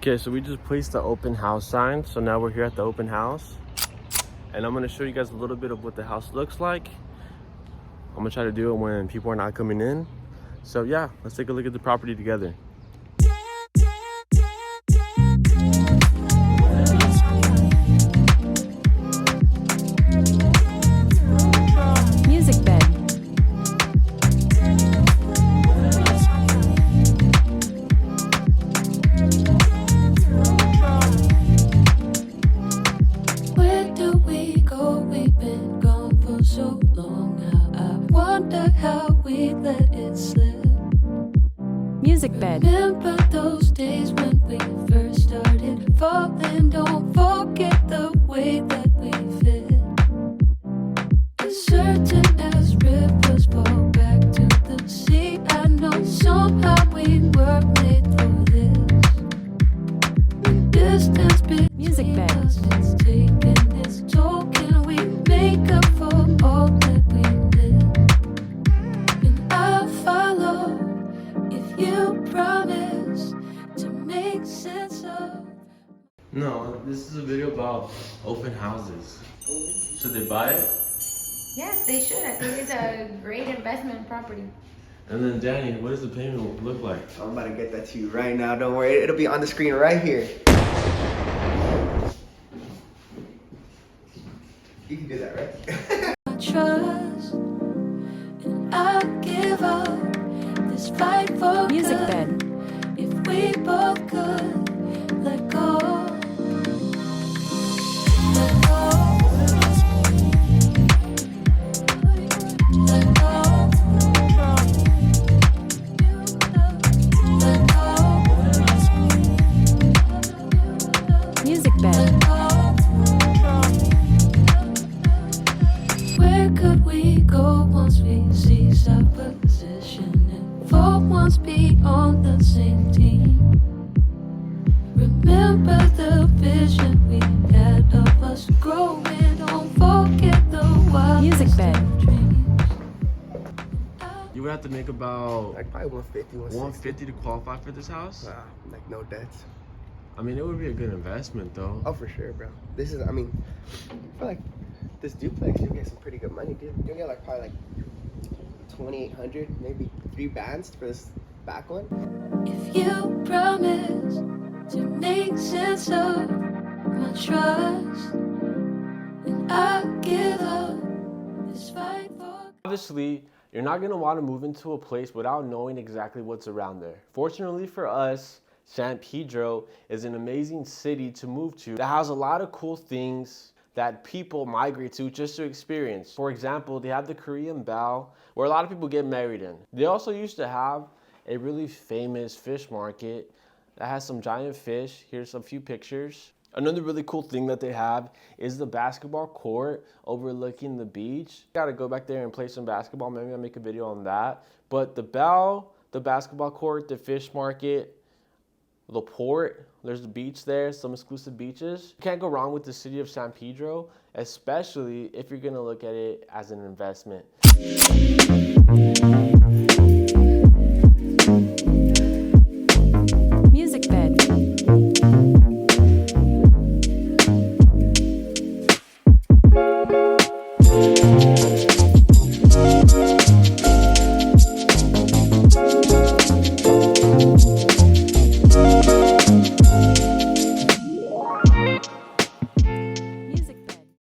Okay, so we just placed the open house sign. So now we're here at the open house. And I'm gonna show you guys a little bit of what the house looks like. I'm gonna try to do it when people are not coming in. So yeah, let's take a look at the property together. Music bed. Where do we go? We've been gone for so long now. I wonder how we let it slip. Music bed. Remember those days when we first started falling. Don't forget the way that we fit. As certain as rivers fall back to the sea, I know somehow we were made for this. The distance between Music bed. us is taking its toll. Can we make up for all that we did? And I'll follow if you promise to make sense of. No, this is a video about open houses. Should they buy it? Yes, they should. I think it's a great investment property. And then Danny, what does the payment look like? I'm about to get that to you right now. Don't worry, it'll be on the screen right here. You can do that, right? I trust, and I'll give up this fight for Music good. bed. If we both could let go. Let go. Let go. Let go. Music bed. Where could we go once we cease our position and for once be on the same team? Remember the vision we had of us growing. Don't forget the wild Music bed. dreams. You would have to make about Like probably 150, 150 to qualify for this house. Like no debts. I mean, it would be a good investment though. Oh, for sure, bro. This is, I mean, I feel like this duplex, you'll get some pretty good money, dude. You'll get like probably like 2,800, maybe 3 bands for this back one. If you promise to make sense of my trust, and I'll give up this fight for. Obviously, you're not gonna want to move into a place without knowing exactly what's around there. Fortunately for us, San Pedro is an amazing city to move to that has a lot of cool things that people migrate to just to experience. For example, they have the Korean Bao, where a lot of people get married in. They also used to have a really famous fish market that has some giant fish. Here's a few pictures. Another really cool thing that they have is the basketball court overlooking the beach. Gotta go back there and play some basketball. Maybe I'll make a video on that. But the Bao, the basketball court, the fish market, the port, there's the beach there, some exclusive beaches. You can't go wrong with the city of San Pedro, especially if you're gonna look at it as an investment.